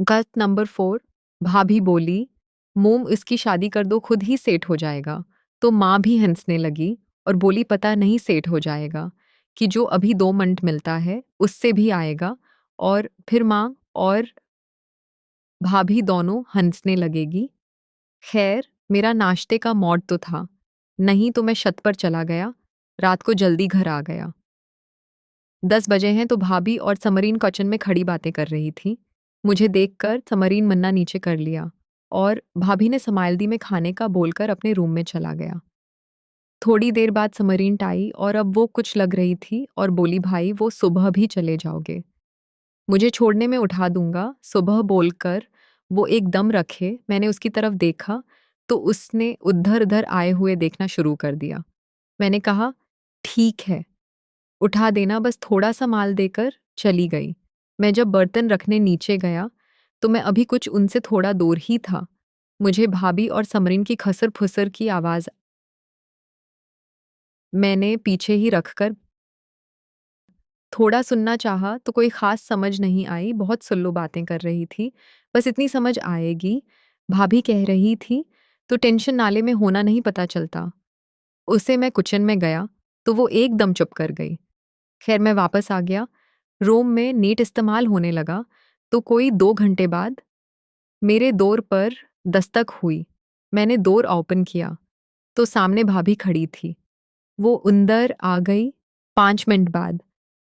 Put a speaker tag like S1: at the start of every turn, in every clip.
S1: गत नंबर 4। भाभी बोली, मोम इसकी शादी कर दो, खुद ही सेट हो जाएगा। तो माँ भी हंसने लगी और बोली, पता नहीं सेट हो जाएगा कि जो अभी 2 मंथ मिलता है उससे भी आएगा। और फिर माँ और भाभी दोनों हंसने लगेगी। खैर, मेरा नाश्ते का मौड तो था, नहीं तो मैं छत पर चला गया। रात को जल्दी घर आ गया। 10 बजे हैं तो भाभी और समरीन किचन में खड़ी बातें कर रही थी। मुझे देखकर समरीन मन्ना नीचे कर लिया और भाभी ने समाइल्दी में खाने का बोलकर अपने रूम में चला गया। थोड़ी देर बाद समरीन आई और अब वो कुछ लग रही थी और बोली, भाई वो सुबह भी चले जाओगे, मुझे छोड़ने में उठा दूंगा। सुबह बोलकर वो एकदम रखे। मैंने उसकी तरफ देखा तो उसने उधर उधर आए हुए देखना शुरू कर दिया। मैंने कहा, ठीक है, उठा देना, बस थोड़ा सा माल देकर चली गई। मैं जब बर्तन रखने नीचे गया तो मैं अभी कुछ उनसे थोड़ा दूर ही था। मुझे भाभी और समरीन की खसर फुसर की आवाज मैंने पीछे ही रखकर थोड़ा सुनना चाहा तो कोई खास समझ नहीं आई। बहुत सुल्लू बातें कर रही थी, बस इतनी समझ आएगी। भाभी कह रही थी तो टेंशन नाले में होना नहीं पता चलता। उसे मैं किचन में गया तो वो एकदम चुप कर गई। खैर, मैं वापस आ गया। रूम में नेट इस्तेमाल होने लगा तो कोई 2 घंटे बाद मेरे डोर पर दस्तक हुई। मैंने डोर ओपन किया तो सामने भाभी खड़ी थी। वो अंदर आ गई 5 मिनट बाद।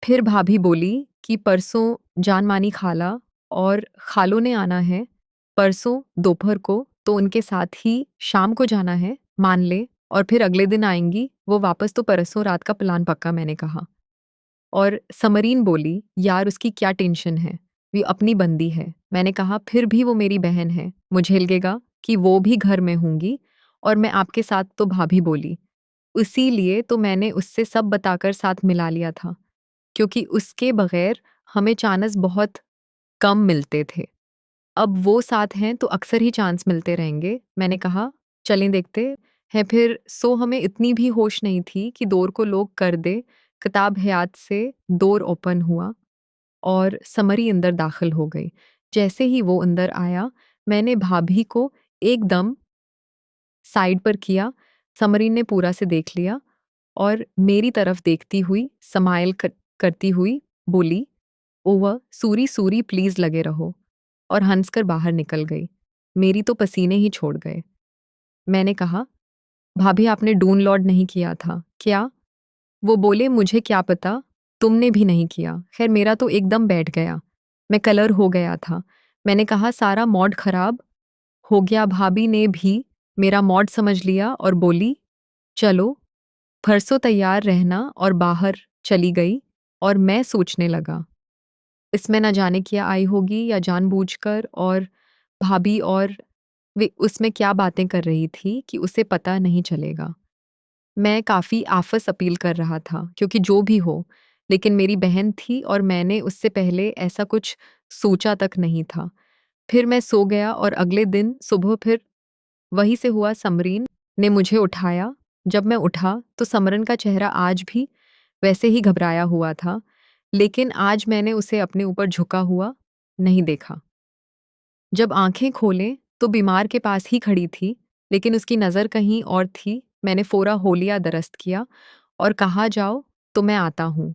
S1: फिर भाभी बोली कि परसों जान मानी खाला और खालों ने आना है, परसों दोपहर को, तो उनके साथ ही शाम को जाना है, मान ले, और फिर अगले दिन आएंगी वो वापस, तो परसों रात का प्लान पक्का, मैंने कहा। और समरीन बोली, यार उसकी क्या टेंशन है, वो अपनी बंदी है। मैंने कहा, फिर भी वो मेरी बहन है, मुझे लगेगा कि वो भी घर में होंगी और मैं आपके साथ। तो भाभी बोली, इसीलिए तो मैंने उससे सब बताकर साथ मिला लिया था, क्योंकि उसके बगैर हमें चांस बहुत कम मिलते थे। अब वो साथ हैं तो अक्सर ही चांस मिलते रहेंगे। मैंने कहा, चलें देखते हैं फिर। सो हमें इतनी भी होश नहीं थी कि डोर को लॉक कर दे। किताब हयात से डोर ओपन हुआ और समरी अंदर दाखिल हो गई। जैसे ही वो अंदर आया, मैंने भाभी को एकदम साइड पर किया। समरी ने पूरा से देख लिया और मेरी तरफ देखती हुई स्माइल करती हुई बोली, ओवर सूरी सूरी प्लीज लगे रहो, और हंसकर बाहर निकल गई। मेरी तो पसीने ही छोड़ गए। मैंने कहा, भाभी आपने डून लॉर्ड नहीं किया था क्या? वो बोले, मुझे क्या पता, तुमने भी नहीं किया। खैर, मेरा तो एकदम बैठ गया, मैं कलर हो गया था। मैंने कहा, सारा मॉड खराब हो गया। भाभी ने भी मेरा मॉड समझ लिया और बोली, चलो परसों तैयार रहना, और बाहर चली गई। और मैं सोचने लगा, इसमें ना जाने क्या आई होगी या जानबूझकर, और भाभी और वे उसमें क्या बातें कर रही थी कि उसे पता नहीं चलेगा। मैं काफ़ी आफ़स अपील कर रहा था, क्योंकि जो भी हो, लेकिन मेरी बहन थी और मैंने उससे पहले ऐसा कुछ सोचा तक नहीं था। फिर मैं सो गया और अगले दिन सुबह फिर वही से हुआ। समरीन ने मुझे उठाया। जब मैं उठा तो समरन का चेहरा आज भी वैसे ही घबराया हुआ था, लेकिन आज मैंने उसे अपने ऊपर झुका हुआ नहीं देखा। जब आंखें खोले तो बीमार के पास ही खड़ी थी, लेकिन उसकी नज़र कहीं और थी। मैंने फ़ौरा होलिया दरस्त किया और कहा, जाओ तो मैं आता हूँ।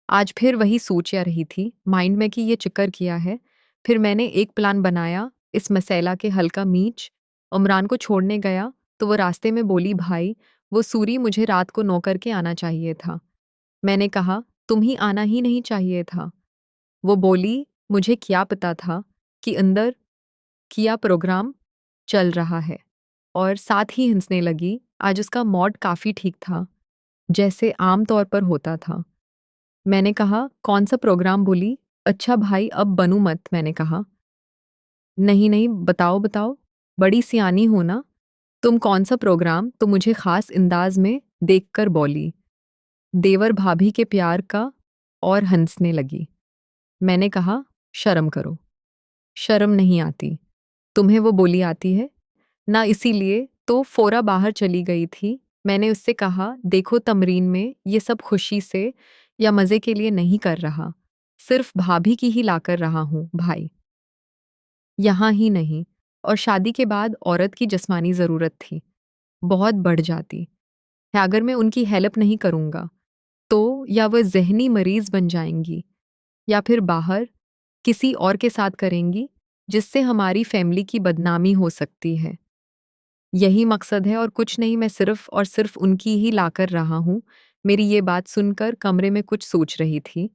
S1: आज फिर वही सोच आ रही थी माइंड में कि ये चिक्कर किया है। फिर मैंने एक प्लान बनाया इस मसला के हल का। मीच उमरान को छोड़ने गया तो वो रास्ते में बोली, भाई वो सूरी मुझे रात को 9 करके आना चाहिए था। मैंने कहा, तुम ही आना ही नहीं चाहिए था। वो बोली, मुझे क्या पता था कि अंदर किया प्रोग्राम चल रहा है, और साथ ही हंसने लगी। आज उसका मॉड काफ़ी ठीक था, जैसे आम तौर पर होता था। मैंने कहा, कौन सा प्रोग्राम? बोली, अच्छा भाई अब बनू मत। मैंने कहा, नहीं नहीं, बताओ बताओ, बड़ी सियानी हो ना तुम, कौन सा प्रोग्राम? तो मुझे खास अंदाज में देखकर बोली, देवर भाभी के प्यार का, और हंसने लगी। मैंने कहा, शर्म करो, शर्म नहीं आती तुम्हें? वो बोली, आती है ना, इसीलिए तो फ़ौरा बाहर चली गई थी। मैंने उससे कहा, देखो तमरीन में ये सब खुशी से या मज़े के लिए नहीं कर रहा, सिर्फ भाभी की ही लाकर रहा हूँ भाई। यहाँ ही नहीं, और शादी के बाद औरत की जिस्मानी ज़रूरत थी, बहुत बढ़ जाती है। अगर मैं उनकी हेल्प नहीं करूँगा, तो या वह ज़हनी मरीज़ बन जाएँगी या फिर बाहर किसी और के साथ करेंगी, जिससे हमारी फैमिली की बदनामी हो सकती है। यही मकसद है और कुछ नहीं, मैं सिर्फ़ और सिर्फ़ उनकी ही लाकर रहा हूँ। मेरी ये बात सुनकर कमरे में कुछ सोच रही थी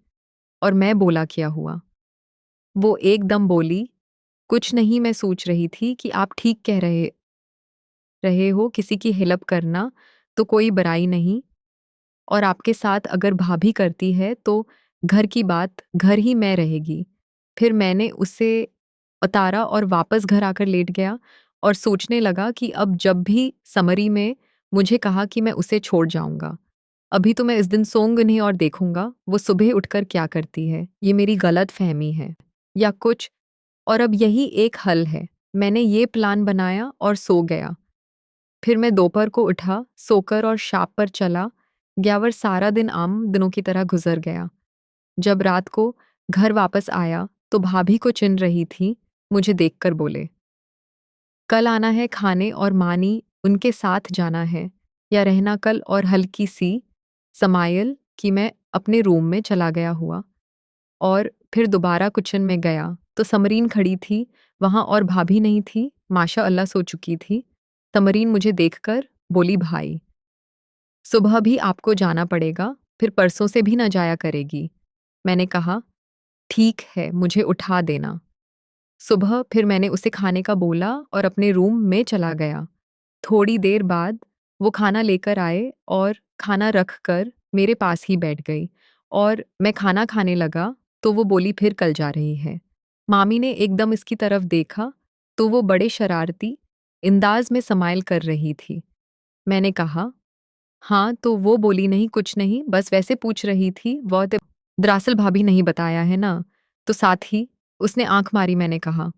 S1: और मैं बोला क्या हुआ? वो एकदम बोली, कुछ नहीं, मैं सोच रही थी कि आप ठीक कह रहे रहे हो, किसी की हेल्प करना तो कोई बुराई नहीं, और आपके साथ अगर भाभी करती है तो घर की बात घर ही में रहेगी। फिर मैंने उसे उतारा और वापस घर आकर लेट गया और सोचने लगा कि अब जब भी समरी में मुझे कहा कि मैं उसे छोड़ जाऊँगा। अभी तो मैं इस दिन सोऊँगी नहीं और देखूँगा वो सुबह उठकर क्या करती है। ये मेरी गलतफ़हमी है या कुछ, और अब यही एक हल है। मैंने ये प्लान बनाया और सो गया। फिर मैं दोपहर को उठा, सोकर और शाप पर चला गया, और सारा दिन आम दिनों की तरह गुज़र गया। जब रात को घर वापस आया, तो भाभी को चिन्ह रही थी, मुझे देखकर बोले, "कल आना है खाने और मानी उनके साथ जाना है या रहना कल", और हल्की सी समाइल कि मैं अपने रूम में चला गया हुआ। और फिर दोबारा किचन में गया, तो समरीन खड़ी थी वहाँ और भाभी नहीं थी, माशाअल्लाह सो चुकी थी। समरीन मुझे देखकर बोली, "भाई, सुबह भी आपको जाना पड़ेगा, फिर परसों से भी ना जाया करेगी।" मैंने कहा, "ठीक है, मुझे उठा देना।" सुबह फिर मैंने उसे खाने का बोला और अपने रूम में चला गया। थोड़ी देर बाद वो खाना लेकर आए और खाना रख कर मेरे पास ही बैठ गई, और मैं खाना खाने लगा तो वो बोली, "फिर कल जा रही है।" मामी ने एकदम इसकी तरफ देखा तो वो बड़े शरारती अंदाज में स्माइल कर रही थी। मैंने कहा, "हाँ", तो वो बोली, "नहीं, कुछ नहीं, बस वैसे पूछ रही थी, वो तो दरअसल भाभी नहीं बताया है ना।" तो साथ ही उसने आँख मारी। मैंने कहा,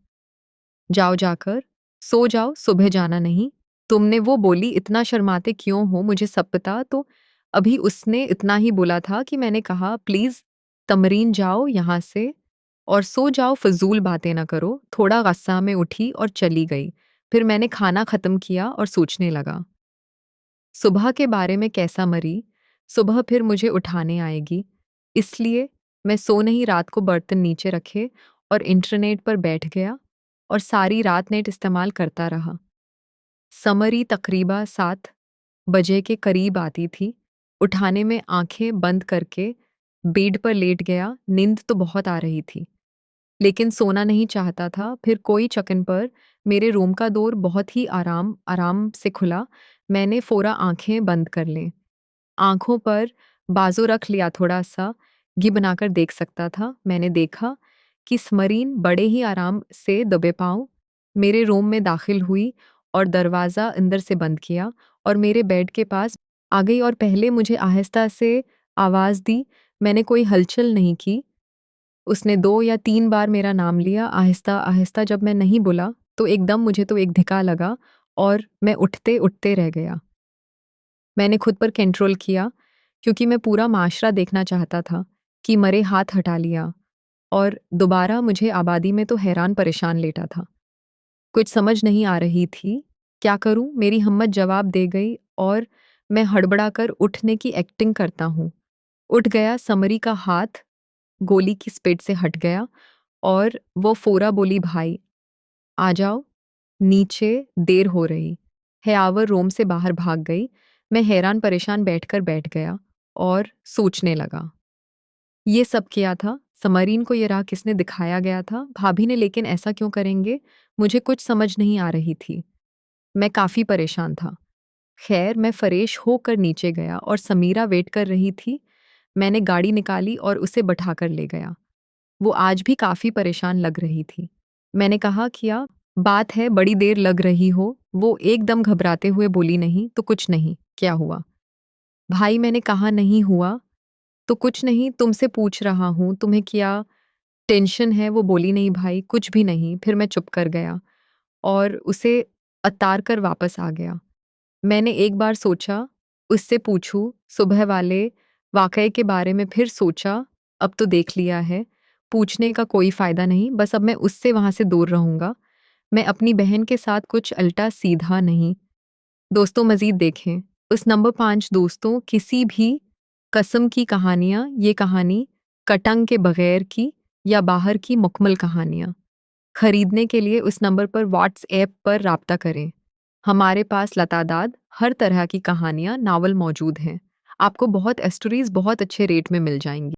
S1: "जाओ जाकर सो जाओ, सुबह जाना नहीं।" तुमने वो बोली, "इतना शर्माते क्यों हो, मुझे सब पता।" तो अभी उसने इतना ही बोला था कि मैंने कहा, "प्लीज़ तमरीन जाओ यहाँ से और सो जाओ, फ़िज़ूल बातें ना करो।" थोड़ा गुस्सा में उठी और चली गई। फिर मैंने खाना ख़त्म किया और सोचने लगा, सुबह के बारे में कैसा मरी, सुबह फिर मुझे उठाने आएगी। इसलिए मैं सो नहीं, रात को बर्तन नीचे रखे और इंटरनेट पर बैठ गया और सारी रात नेट इस्तेमाल करता रहा। समरी तकरीबा 7 बजे के करीब आती थी। उठाने में आँखें बंद करके बेड पर लेट गया। नींद तो बहुत आ रही थी, लेकिन सोना नहीं चाहता था। फिर कोई चकन पर मेरे रूम का डोर बहुत ही आराम आराम से खुला। मैंने फ़ौरा आँखें बंद कर लीं। आँखों पर बाजू रख लिया, थोड़ा-सा घी बनाकर देख सकता था। मैंने देखा कि स्मरीन बड़े ही आराम से दबे पाँव मेरे रूम में दाखिल हुई और दरवाज़ा अंदर से बंद किया और मेरे बेड के पास आ गई और पहले मुझे आहिस्ता से आवाज़ दी। मैंने कोई हलचल नहीं की। उसने 2 या 3 बार मेरा नाम लिया आहिस्ता-आहिस्ता। जब मैं नहीं बोला, तो एकदम मुझे तो एक धिक्का लगा और मैं उठते-उठते रह गया। मैंने खुद पर कंट्रोल किया क्योंकि मैं पूरा माशरा देखना चाहता था कि मरे हाथ हटा लिया, और दोबारा मुझे आबादी में तो हैरान परेशान लेटा था। कुछ समझ नहीं आ रही थी, क्या करूं? मेरी हिम्मत जवाब दे गई और मैं हड़बड़ाकर उठने की एक्टिंग करता हूँ। उठ गया, समरी का हाथ गोली की स्पीड से हट गया और वो फ़ौरा बोली, "भाई, आ जाओ नीचे, देर हो रही है।" आवर रूम से बाहर भाग गई। मैं हैरान परेशान बैठ गया और सोचने लगा, ये सब किया था, समरीन को ये राह किसने दिखाया गया था? भाभी ने, लेकिन ऐसा क्यों करेंगे? मुझे कुछ समझ नहीं आ रही थी। मैं काफ़ी परेशान था। खैर, मैं फ़रेश होकर नीचे गया और समीरा वेट कर रही थी। मैंने गाड़ी निकाली और उसे बैठाकर ले गया। वो आज भी काफ़ी परेशान लग रही थी। मैंने कहा, "क्या बात है, बड़ी देर लग रही हो?" वो एकदम घबराते हुए बोली, "नहीं तो कुछ नहीं।" "क्या हुआ?" "भाई," मैंने कहा, "नहीं हुआ तो कुछ नहीं, तुमसे पूछ रहा हूँ, तुम्हें क्या टेंशन है?" वो बोली, "नहीं भाई, कुछ भी नहीं।" फिर मैं चुप कर गया और उसे उतार कर वापस आ गया। मैंने एक बार सोचा उससे पूछूं सुबह वाले वाक़ये के बारे में, फिर सोचा अब तो देख लिया है, पूछने का कोई फ़ायदा नहीं, बस अब मैं उससे वहाँ से दूर रहूँगा। मैं अपनी बहन के साथ कुछ उल्टा सीधा नहीं। दोस्तों मज़ीद देखें। उस नंबर 5 दोस्तों किसी भी कसम की कहानियाँ, ये कहानी कटंग के बगैर की या बाहर की मुकम्मल कहानियाँ। खरीदने के लिए उस नंबर पर व्हाट्सऐप पर राब्ता करें। हमारे पास लतादाद हर तरह की कहानियाँ, नावल मौजूद हैं। आपको बहुत स्टोरीज़ बहुत अच्छे रेट में मिल जाएँगी।